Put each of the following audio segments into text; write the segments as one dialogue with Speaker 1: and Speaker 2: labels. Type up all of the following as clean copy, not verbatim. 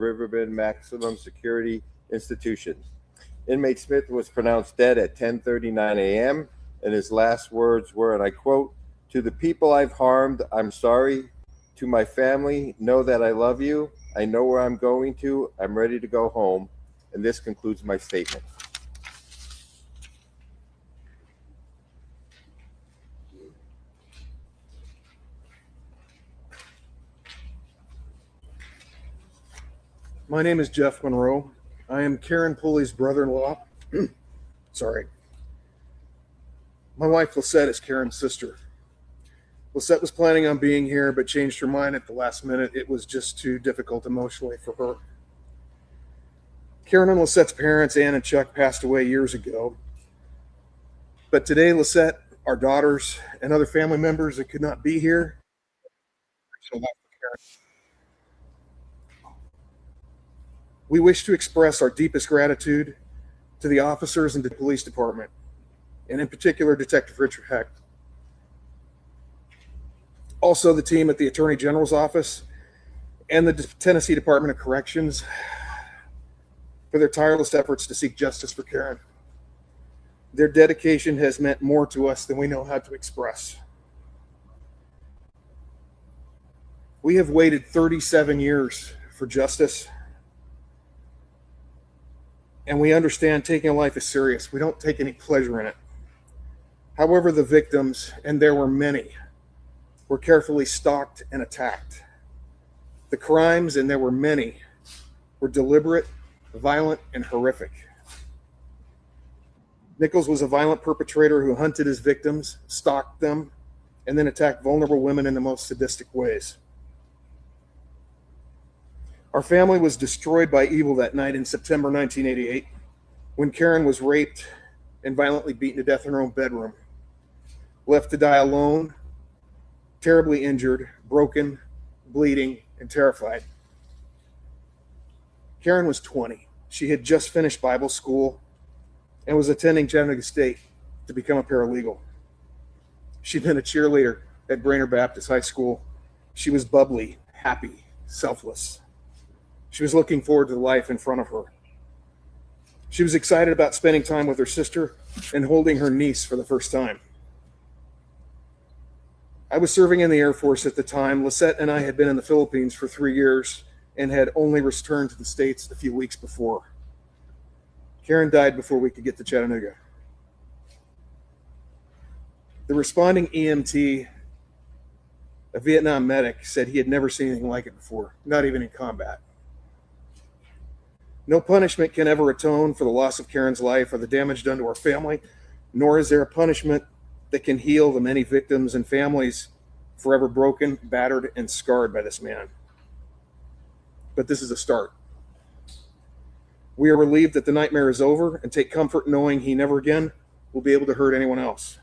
Speaker 1: Riverbend Maximum Security Institution. Inmate Smith was pronounced dead at 10:39 a.m., and his last words were, and I quote, "To the people I've harmed, I'm sorry. To my family, know that I love you. I know where I'm going to. I'm ready to go home." And this concludes my statement.
Speaker 2: My name is Jeff Monroe. I am Karen Pulley's brother-in-law. Sorry. My wife, Lisette, is Karen's sister. Lisette was planning on being here, but changed her mind at the last minute. It was just too difficult emotionally for her. Karen and Lisette's parents, Ann and Chuck, passed away years ago. But today, Lisette, our daughters, and other family members that could not be here, we wish to express our deepest gratitude to the officers and the police department, and in particular, Detective Richard Hecht. Also, the team at the Attorney General's office and the Tennessee Department of Corrections for their tireless efforts to seek justice for Karen. Their dedication has meant more to us than we know how to express. We have waited 37 years for justice, and we understand taking a life is serious. We don't take any pleasure in it. However, the victims, and there were many, were carefully stalked and attacked. The crimes, and there were many, were deliberate, violent, and horrific. Nichols was a violent perpetrator who hunted his victims, stalked them, and then attacked vulnerable women in the most sadistic ways. Our family was destroyed by evil that night in September 1988 when Karen was raped and violently beaten to death in her own bedroom, left to die alone, terribly injured, broken, bleeding, and terrified. Karen was 20. She had just finished Bible school and was attending Chattanooga State to become a paralegal. She'd been a cheerleader at Brainerd Baptist High School. She was bubbly, happy, selfless. She was looking forward to the life in front of her. She was excited about spending time with her sister and holding her niece for the first time. I was serving in the Air Force at the time. Lisette and I had been in the Philippines for 3 years and had only returned to the States a few weeks before. Karen died before we could get to Chattanooga. The responding EMT, a Vietnam medic, said he had never seen anything like it before, not even in combat. No punishment can ever atone for the loss of Karen's life or the damage done to our family, nor is there a punishment that can heal the many victims and families forever broken, battered, and scarred by this man. But this is a start. We are relieved that the nightmare is over and take comfort knowing he never again will be able to hurt anyone else.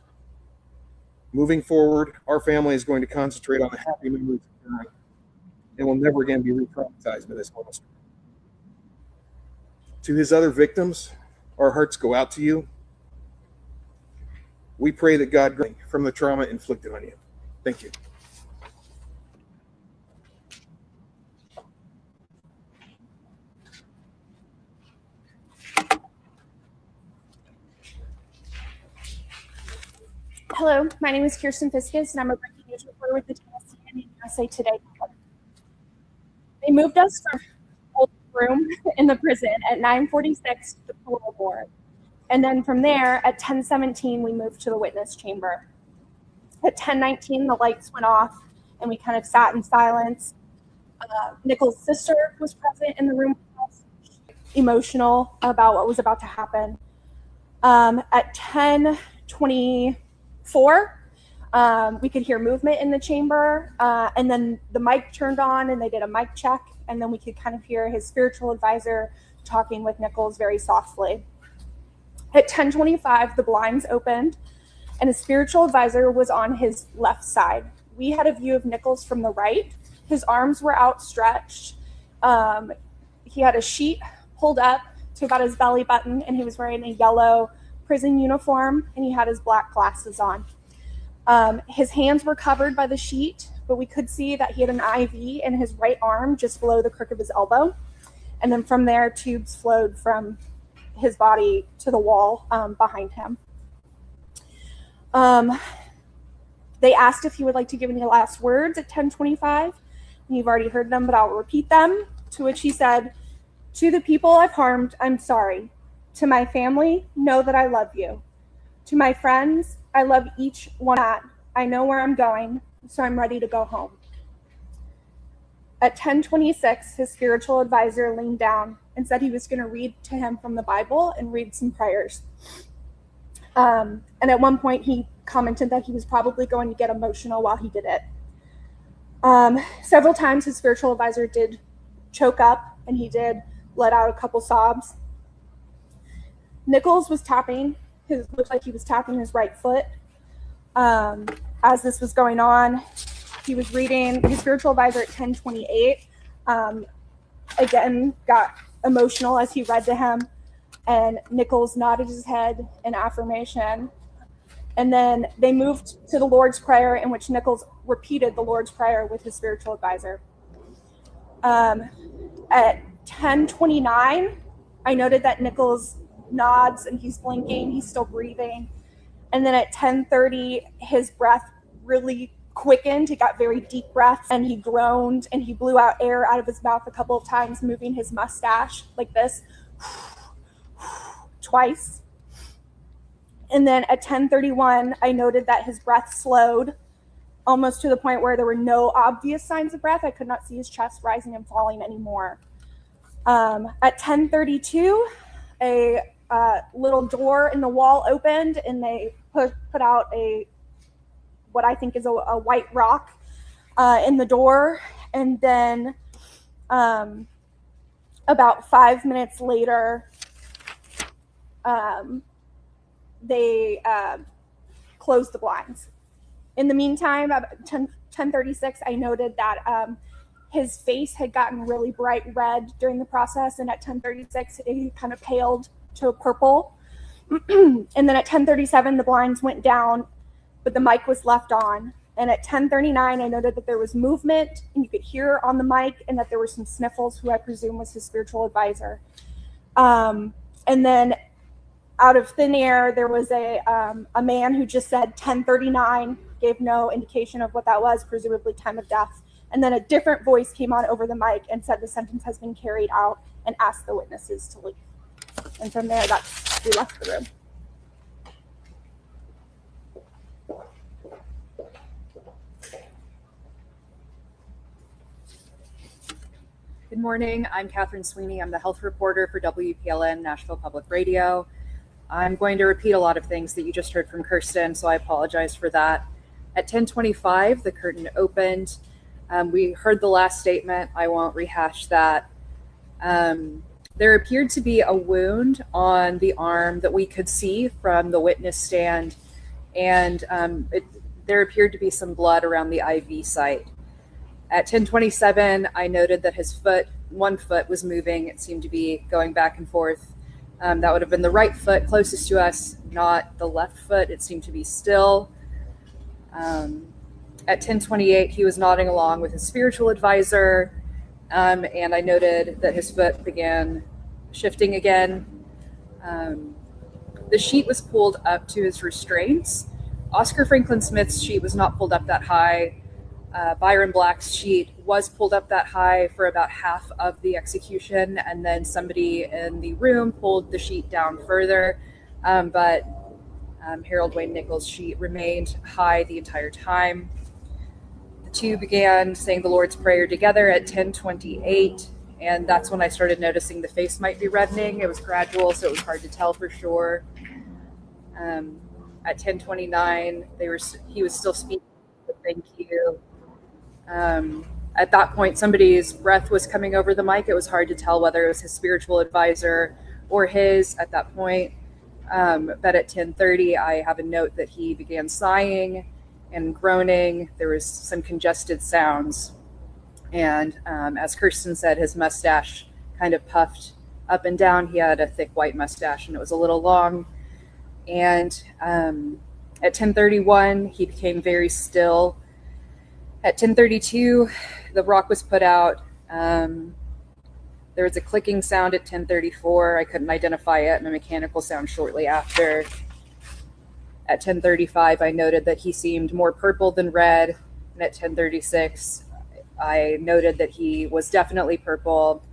Speaker 2: Moving forward, our family is going to concentrate on the happy memories of Karen and will never again be re-traumatized by this monster. To his other victims, our hearts go out to you. We pray that God guard you from the trauma inflicted on you. Thank you.
Speaker 3: Hello, my name is Kirsten Fiskus, and I'm a breaking news reporter with the Tennessee and USA Today. They moved us from old room in the prison at 9:46 to parole board. And then from there, at 10:17, we moved to the witness chamber. At 10:19, the lights went off, and we kind of sat in silence. Nichols' sister was present in the room, emotional about what was about to happen. At 10:24, we could hear movement in the chamber, and then the mic turned on, and they did a mic check, and then we could kind of hear his spiritual advisor talking with Nichols very softly. At 10:25, the blinds opened, and his spiritual advisor was on his left side. We had a view of Nichols from the right. His arms were outstretched. He had a sheet pulled up to about his belly button, and he was wearing a yellow prison uniform, and he had his black glasses on. His hands were covered by the sheet, but we could see that he had an IV in his right arm just below the crook of his elbow. And then from there, tubes flowed from his body to the wall behind him. They asked if he would like to give any last words at 10:25. You've already heard them, but I'll repeat them. To which he said, "To the people I've harmed, I'm sorry. To my family, know that I love you. To my friends, I love each one. I know where I'm going, so I'm ready to go home." At 10:26, his spiritual advisor leaned down and said he was going to read to him from the Bible and read some prayers. And at one point, he commented that he was probably going to get emotional while he did it. Several times, his spiritual advisor did choke up, and he did let out a couple sobs. Nichols was tapping. Looked like he was tapping his right foot. As this was going on, he was reading. His spiritual advisor at 10:28 again got emotional as he read to him, and Nichols nodded his head in affirmation. And then they moved to the Lord's Prayer, in which Nichols repeated the Lord's Prayer with his spiritual advisor. At 10:29, I noted that Nichols nods and he's blinking, he's still breathing. And then at 10:30, his breath really quickened. He got very deep breaths, and he groaned, and he blew out air out of his mouth a couple of times, moving his mustache like this twice. And then at 10:31, I noted that his breath slowed almost to the point where there were no obvious signs of breath. I could not see his chest rising and falling anymore. At 10:32, a little door in the wall opened, and they put out what I think is a white rock in the door. And then about 5 minutes later, they closed the blinds. In the meantime, about 10:36, I noted that his face had gotten really bright red during the process, and at 10:36, it kind of paled to purple. And then at 10:37, the blinds went down, but the mic was left on. And at 10:39, I noted that there was movement, and you could hear on the mic, and that there were some sniffles, who I presume was his spiritual advisor. And then out of thin air, there was a man who just said 10:39, gave no indication of what that was, presumably time of death. And then a different voice came on over the mic and said the sentence has been carried out, and asked the witnesses to leave. And from there, we left the room.
Speaker 4: Good morning. I'm Catherine Sweeney. I'm the health reporter for WPLN Nashville Public Radio. I'm going to repeat a lot of things that you just heard from Kirsten, so I apologize for that. At 10:25, the curtain opened. We heard the last statement. I won't rehash that. There appeared to be a wound on the arm that we could see from the witness stand, and there appeared to be some blood around the IV site. At 10:27, I noted that his one foot was moving. It seemed to be going back and forth. That would have been the right foot closest to us, not the left foot. It seemed to be still. At 10:28, he was nodding along with his spiritual advisor, and I noted that his foot began shifting again. The sheet was pulled up to his restraints. Oscar Franklin Smith's sheet was not pulled up that high. Byron Black's sheet was pulled up that high for about half of the execution, and then somebody in the room pulled the sheet down further, but Harold Wayne Nichols' sheet remained high the entire time. The two began saying the Lord's Prayer together at 10:28, and that's when I started noticing the face might be reddening. It was gradual, so it was hard to tell for sure. At 10:29, he was still speaking. Thank you. At that point, somebody's breath was coming over the mic. It was hard to tell whether it was his spiritual advisor or his at that point. But at 10:30, I have a note that he began sighing and groaning. There was some congested sounds. And as Kirsten said, his mustache kind of puffed up and down. He had a thick white mustache, and it was a little long. And at 10:31, he became very still. At 10:32, the rock was put out. There was a clicking sound at 10:34. I couldn't identify it, and a mechanical sound shortly after. At 10:35, I noted that he seemed more purple than red, and at 10:36, I noted that he was definitely purple.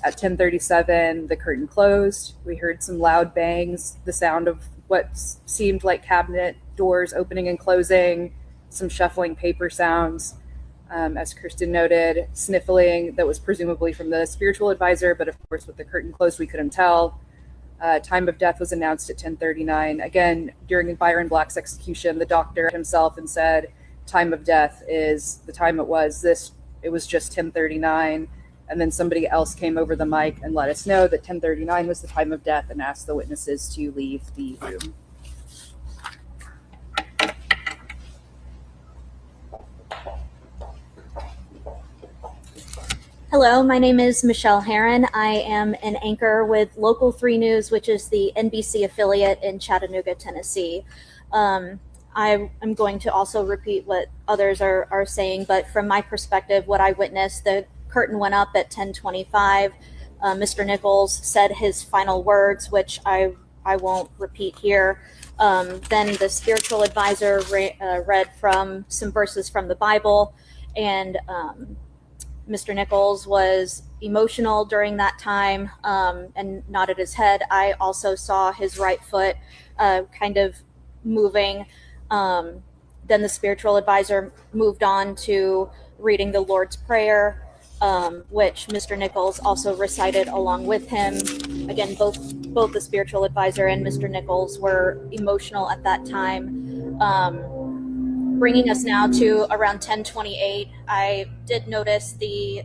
Speaker 4: At 10:37, the curtain closed. We heard some loud bangs, the sound of what seemed like cabinet doors opening and closing, some shuffling paper sounds. As Kirsten noted, sniffling that was presumably from the spiritual advisor, but of course with the curtain closed, we couldn't tell. Time of death was announced at 10:39. Again, during Byron Black's execution, the doctor himself and said, time of death is the time it was. It was just 10:39. And then somebody else came over the mic and let us know that 10:39 was the time of death and asked the witnesses to leave the room.
Speaker 5: Hello, my name is Michelle Herron. I am an anchor with Local 3 News, which is the NBC affiliate in Chattanooga, Tennessee. I am going to also repeat what others are saying, but from my perspective, what I witnessed, the curtain went up at 10:25. Mr. Nichols said his final words, which I won't repeat here. Then the spiritual advisor read from some verses from the Bible, and Mr. Nichols was emotional during that time and nodded his head. I also saw his right foot kind of moving. Then the spiritual advisor moved on to reading the Lord's Prayer, which Mr. Nichols also recited along with him. Again, both the spiritual advisor and Mr. Nichols were emotional at that time. Bringing us now to around 10:28, I did notice the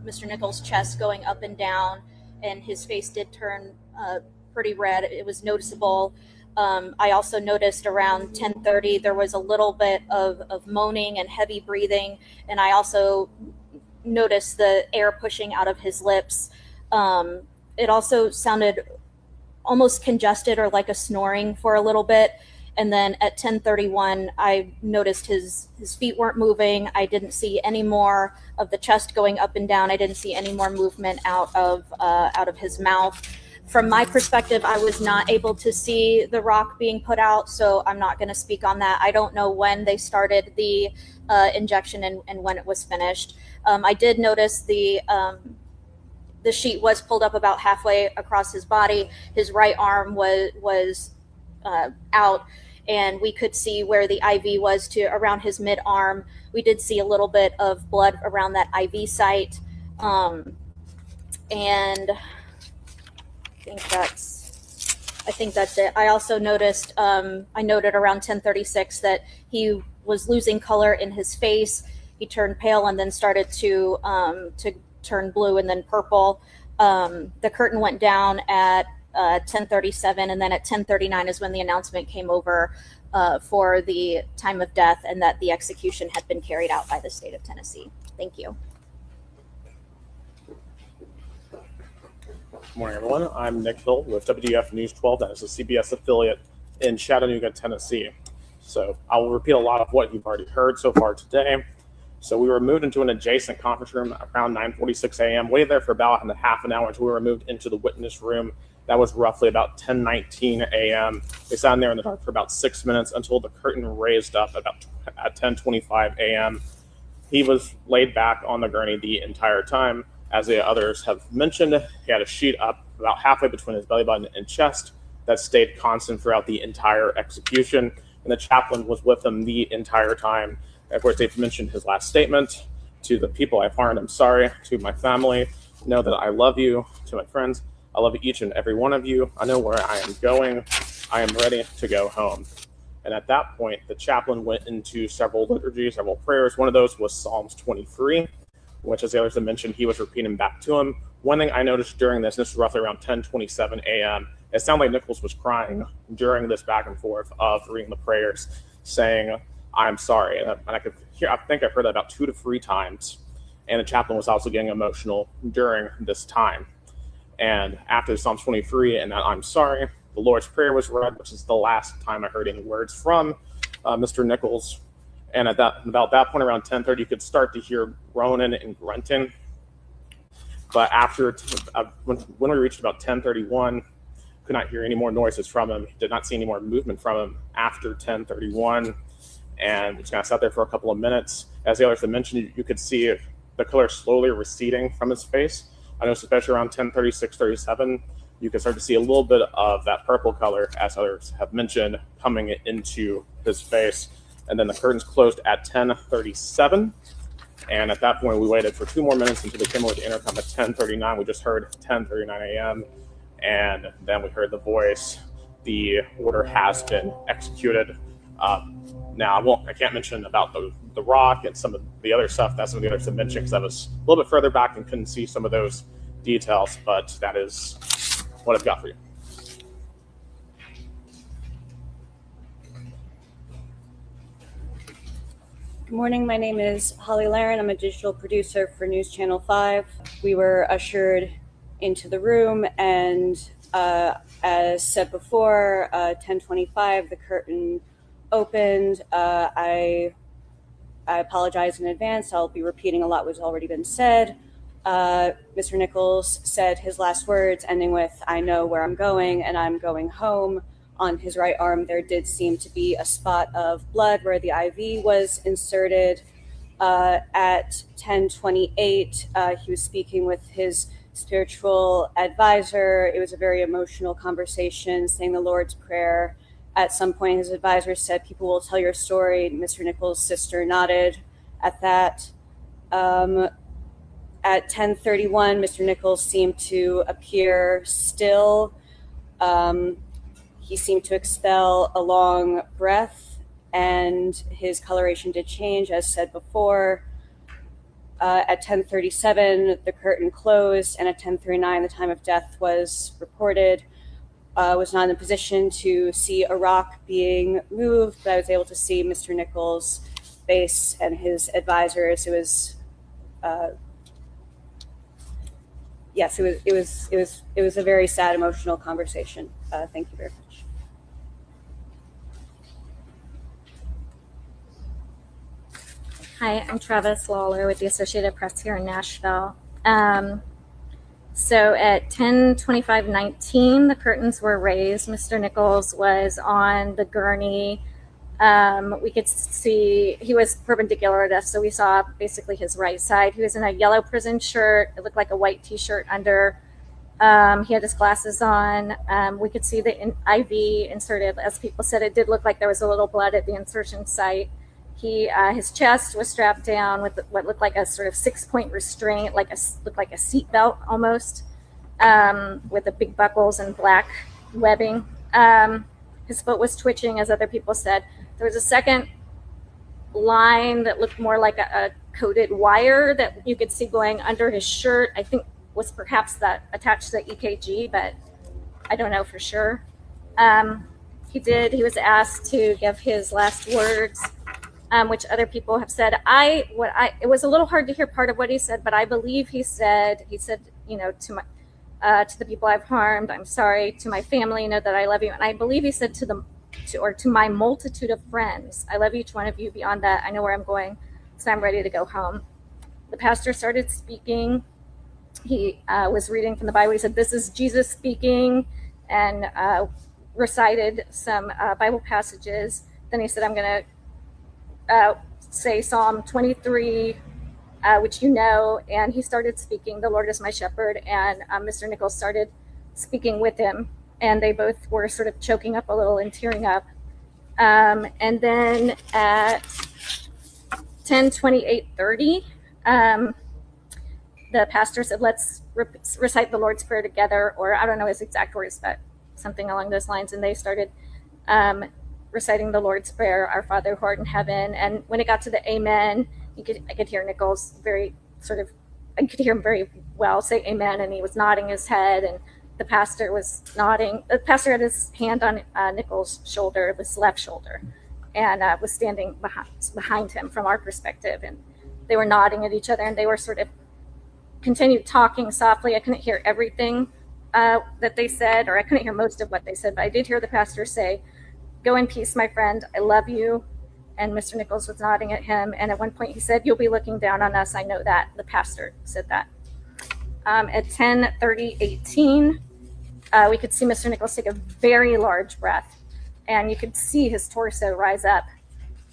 Speaker 5: Mr. Nichols' chest going up and down, and his face did turn pretty red. It was noticeable. I also noticed around 10:30 there was a little bit of moaning and heavy breathing, and I also noticed the air pushing out of his lips. It also sounded almost congested or like a snoring for a little bit. And then at 10:31, I noticed his feet weren't moving. I didn't see any more of the chest going up and down. I didn't see any more movement out of his mouth. From my perspective, I was not able to see the rock being put out, so I'm not going to speak on that. I don't know when they started the injection and when it was finished. I did notice the sheet was pulled up about halfway across his body. His right arm was out, and we could see where the IV was to around his mid arm. We did see a little bit of blood around that IV site, and I think that's it. I also noticed, I noted around 10:36 that he was losing color in his face. He turned pale and then started to turn blue and then purple. The curtain went down at 10:37, and then at 10:39 is when the announcement came over for the time of death and that the execution had been carried out by the state of Tennessee. Thank you.
Speaker 6: Good morning, everyone. I'm Nick Hill with WDF News 12. That is a CBS affiliate in Chattanooga, Tennessee. So I will repeat a lot of what you've already heard so far today. So we were moved into an adjacent conference room around 9:46 a.m., waited there for about half an hour until we were moved into the witness room. That was roughly about 10:19 a.m. We sat in there in the dark for about 6 minutes until the curtain raised up at 10:25 a.m. He was laid back on the gurney the entire time. As the others have mentioned, he had a sheet up about halfway between his belly button and chest that stayed constant throughout the entire execution, and the chaplain was with him the entire time. Of course, they've mentioned his last statement: to the people I've harmed, I'm sorry. To my family, know that I love you. To my friends, I love each and every one of you. I know where I am going. I am ready to go home. And at that point, the chaplain went into several liturgies, several prayers. One of those was Psalms 23, which, as the others have mentioned, he was repeating back to him. One thing I noticed during this was roughly around 10:27 a.m., it sounded like Nichols was crying during this back and forth of reading the prayers, saying, I'm sorry. And I could hear, I think I've heard that about 2 to 3 times. And the chaplain was also getting emotional during this time. And after Psalms 23 and that I'm sorry, the Lord's Prayer was read, which is the last time I heard any words from Mr. Nichols. And about that point, around 10:30, you could start to hear groaning and grunting. But when we reached about 10:31, could not hear any more noises from him. Did not see any more movement from him after 10:31, and just kind of sat there for a couple of minutes. As the others had mentioned, you could see the color slowly receding from his face. I noticed especially around 10:36, 37, you can start to see a little bit of that purple color, as others have mentioned, coming into his face. And then the curtains closed at 10:37. And at that point, we waited for 2 more minutes until they came over the intercom at 10:39. We just heard 10:39 a.m. And then we heard the voice, "The order has been executed." Now, I can't mention about the rock and some of the other stuff that some of the others have mentioned, because I was a little bit further back and couldn't see some of those details, but that is what I've got for you.
Speaker 7: Good morning. My name is Holly Laren. I'm a digital producer for News Channel 5. We were ushered into the room, and as said before, 10:25, the curtain opened. I apologize in advance. I'll be repeating a lot what's already been said. Mr. Nichols said his last words, ending with, "I know where I'm going, and I'm going home." On his right arm, there did seem to be a spot of blood where the IV was inserted. At 10:28, he was speaking with his spiritual advisor. It was a very emotional conversation, saying the Lord's Prayer. At some point, his advisor said, "People will tell your story." Mr. Nichols' sister nodded at that. At 10:31, Mr. Nichols seemed to appear still. He seemed to expel a long breath, and his coloration did change, as said before. At 10:37, the curtain closed, and at 10:39, the time of death was reported. Was not in a position to see a rock being moved, but I was able to see Mr. Nichols' face and his advisors. It was, yes, it was a very sad, emotional conversation. Thank you very much.
Speaker 8: Hi, I'm Travis Lawler with the Associated Press here in Nashville. So at 10:25:19, the curtains were raised. Mr. Nichols was on the gurney. We could see he was perpendicular to us, so we saw basically his right side. He was in a yellow prison shirt. It looked like a white T-shirt under. He had his glasses on. We could see the IV inserted. As people said, it did look like there was a little blood at the insertion site. His chest was strapped down with what looked like a sort of 6-point restraint, looked like a seat belt almost, with the big buckles and black webbing. His foot was twitching, as other people said. There was a second line that looked more like a coated wire that you could see going under his shirt. I think was perhaps that attached to the EKG, but I don't know for sure. He was asked to give his last words, which other people have said. It was a little hard to hear part of what he said, but I believe he said, you know, to the people I've harmed, I'm sorry. To my family, know that I love you. And I believe he said to my multitude of friends, I love each one of you. Beyond that, I know where I'm going, so I'm ready to go home. The pastor started speaking. He was reading from the Bible. He said, "This is Jesus speaking," and recited some Bible passages. Then he said, "I'm going to say Psalm 23, which you know," and he started speaking, "The Lord is my shepherd," and Mr. Nichols started speaking with him, and they both were sort of choking up a little and tearing up. And then at 10:28:30, the pastor said, "Let's recite the Lord's Prayer together," or I don't know his exact words, but something along those lines. And they started reciting the Lord's Prayer, "Our Father who art in heaven." And when it got to the Amen, I could hear Nichols I could hear him very well say Amen, and he was nodding his head, and the pastor was nodding. The pastor had his hand on Nichols' shoulder, his left shoulder, and was standing behind him from our perspective, and they were nodding at each other, and they were sort of continued talking softly. I couldn't hear everything that they said, or I couldn't hear most of what they said, but I did hear the pastor say, "Go in peace, my friend. I love you." And Mr. Nichols was nodding at him. And at one point he said, "You'll be looking down on us. I know that." The pastor said that. At 10:30:18, we could see Mr. Nichols take a very large breath, and you could see his torso rise up.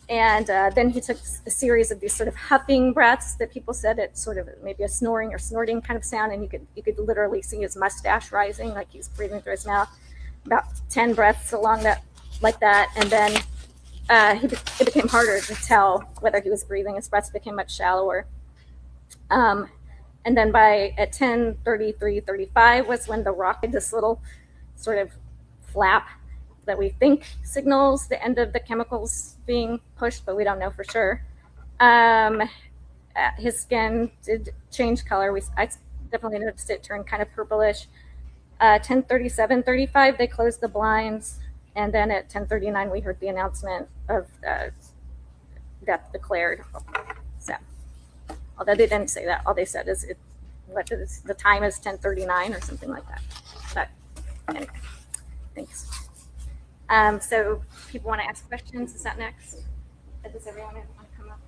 Speaker 8: And then he took a series of these sort of huffing breaths that people said it sort of maybe a snoring or snorting kind of sound, and you could literally see his mustache rising, like he's breathing through his mouth. About 10 breaths along that, like that, and then it became harder to tell whether he was breathing. His breaths became much shallower. And then at 10:33:35 was when the rocket, this little sort of flap that we think signals the end of the chemicals being pushed, but we don't know for sure. His skin did change color. I definitely noticed it turned kind of purplish. 10:37:35, they closed the blinds. And then at 10:39, we heard the announcement of death declared. So, although they didn't say that, all they said is the time is 10:39 or something like that. But anyway, thanks. So people want to ask questions. Is that next? Does everyone want to come up?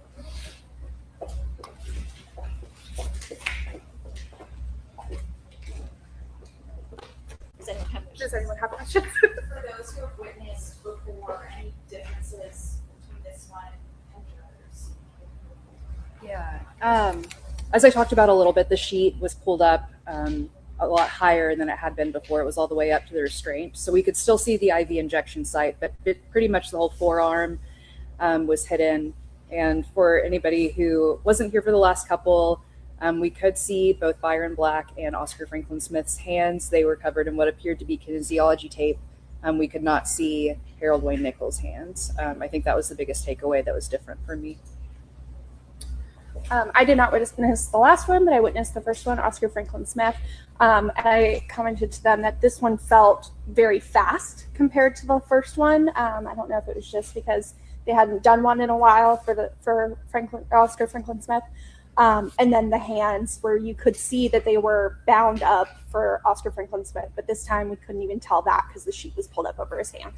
Speaker 3: Does anyone have questions?
Speaker 9: For those who have witnessed before, any differences between this one and the others?
Speaker 4: Yeah. As I talked about a little bit, the sheet was pulled up a lot higher than it had been before. It was all the way up to the restraint. So we could still see the IV injection site, but pretty much the whole forearm was hidden. And for anybody who wasn't here for the last couple, we could see both Byron Black and Oscar Franklin Smith's hands. They were covered in what appeared to be kinesiology tape. We could not see Harold Wayne Nichols' hands. I think that was the biggest takeaway that was different for me.
Speaker 3: I did not witness the last one, but I witnessed the first one, Oscar Franklin Smith. And I commented to them that this one felt very fast compared to the first one. I don't know if it was just because they hadn't done one in a while for Oscar Franklin Smith. And then the hands, where you could see that they were bound up for Oscar Franklin Smith, but this time we couldn't even tell that because the sheet was pulled up over his hand.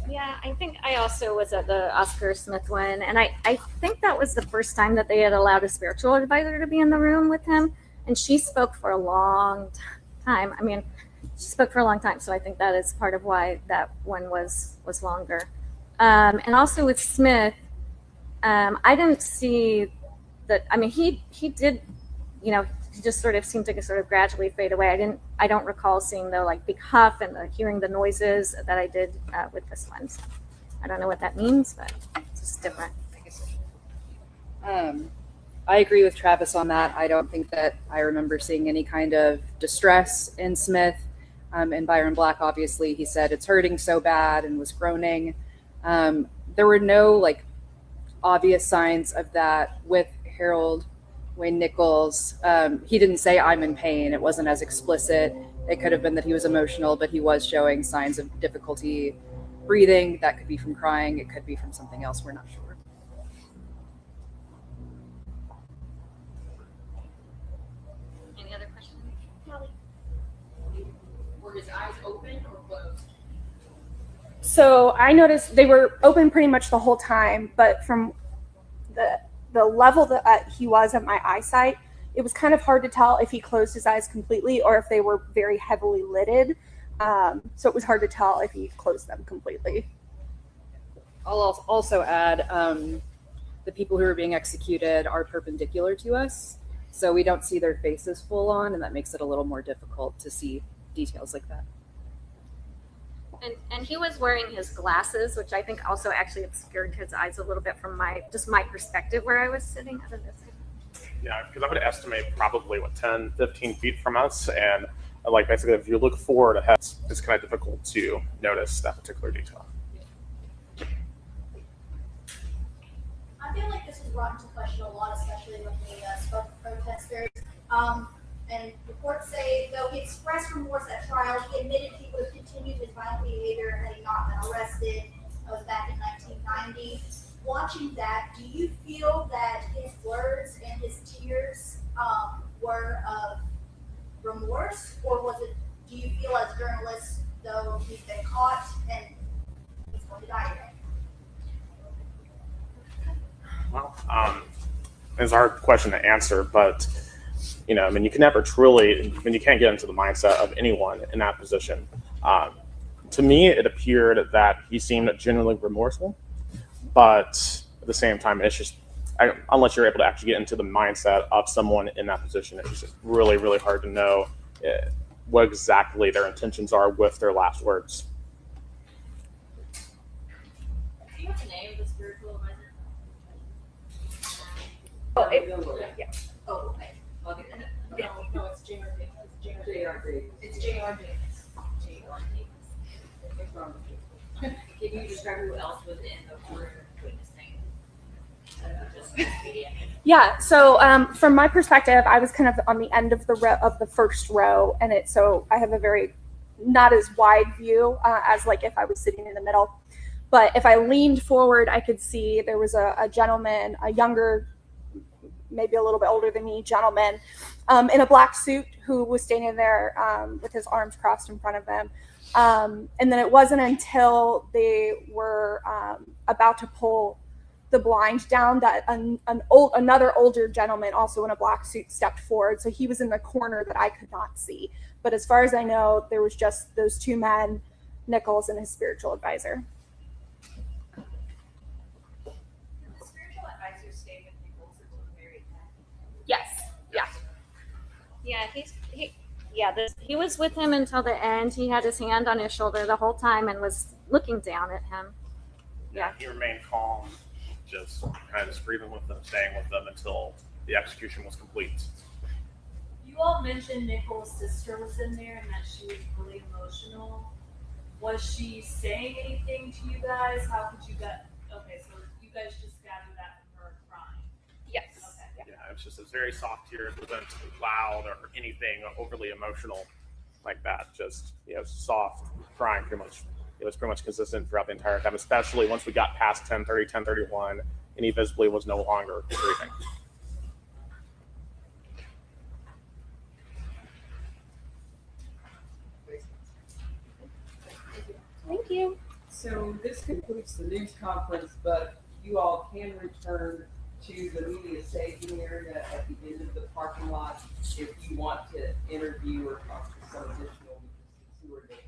Speaker 8: Yeah, I think I also was at the Oscar Smith one, and I think that was the first time that they had allowed a spiritual advisor to be in the room with him, and she spoke for a long time. I mean, she spoke for a long time, so I think that is part of why that one was longer. And also with Smith, I didn't see that. I mean, he did, he just sort of seemed to sort of gradually fade away. I don't recall seeing the like big huff and hearing the noises that I did with this one. So I don't know what that means, but it's just different.
Speaker 4: I agree with Travis on that. I don't think that I remember seeing any kind of distress in Smith. And Byron Black, obviously, he said it's hurting so bad and was groaning. There were no like obvious signs of that with Harold Wayne Nichols. He didn't say I'm in pain. It wasn't as explicit. It could have been that he was emotional, but he was showing signs of difficulty breathing. That could be from crying. It could be from something else. We're not sure.
Speaker 8: Any other questions?
Speaker 9: Were his eyes open or closed?
Speaker 3: So I noticed they were open pretty much the whole time, but from the level that he was at my eyesight, it was kind of hard to tell if he closed his eyes completely or if they were very heavily lidded. So it was hard to tell if he closed them completely.
Speaker 4: I'll also add the people who are being executed are perpendicular to us, so we don't see their faces full on, and that makes it a little more difficult to see details like that.
Speaker 8: And he was wearing his glasses, which I think also actually obscured his eyes a little bit from my perspective where I was sitting.
Speaker 6: Yeah, because I would estimate probably 10, 15 feet from us, and like basically if you look forward ahead, it's kind of difficult to notice that particular detail.
Speaker 10: I feel like this has brought into question a lot, especially with the spoke protesters. And reports say, though he expressed remorse at trial, he admitted he would have continued his violent behavior had he not been arrested. That was back in 1990. Watching that, do you feel that his words and his tears were of remorse, or was it? Do you feel as journalists, though he's been caught and he's going to die today?
Speaker 6: Well, it's a hard question to answer, but You know, I mean, you can never truly, I mean, you can't get into the mindset of anyone in that position. To me, it appeared that he seemed genuinely remorseful, but at the same time, it's just, unless you're able to actually get into the mindset of someone in that position, it's just really, really hard to know what exactly their intentions are with their last words.
Speaker 9: Do you have the name of the spiritual advisor?
Speaker 3: Yeah.
Speaker 9: Oh, okay.
Speaker 11: No, it's J.R. Davis.
Speaker 9: It's J.R. Davis. J.R. Davis. Can you describe who else was in the room witnessing?
Speaker 3: Yeah. So from my perspective, I was kind of on the end of the first row, and so I have a very not as wide view as like if I was sitting in the middle. But if I leaned forward, I could see there was a gentleman, a younger, maybe a little bit older than me gentleman, in a black suit who was standing there with his arms crossed in front of him. And then it wasn't until they were about to pull the blind down that another older gentleman, also in a black suit, stepped forward. So he was in the corner that I could not see. But as far as I know, there was just those two men, Nichols and his spiritual advisor.
Speaker 9: The spiritual advisor stayed with Nichols until the very end.
Speaker 3: Yes. Yeah.
Speaker 8: Yeah, he was with him until the end. He had his hand on his shoulder the whole time and was looking down at him.
Speaker 6: Yeah, he remained calm, just kind of breathing with them, staying with them until the execution was complete.
Speaker 9: You all mentioned Nichols' sister was in there and that she was really emotional. Was she saying anything to you guys? How could you get? Okay, so you guys just gathered that from her crying.
Speaker 3: Yes.
Speaker 9: Okay.
Speaker 6: Yeah, it's very soft here. It wasn't loud or anything overly emotional like that. Just, soft crying pretty much. It was pretty much consistent throughout the entire time, especially once we got past 10:30, 10:31, and he visibly was no longer breathing.
Speaker 3: Thank you.
Speaker 11: So this concludes the news conference, but you all can return to the media staging area at the end of the parking lot if you want to interview or talk to some additional witnesses who are there.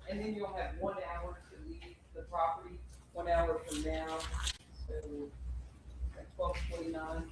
Speaker 11: And then you'll have 1 hour to leave the property, 1 hour from now. So at 12:29.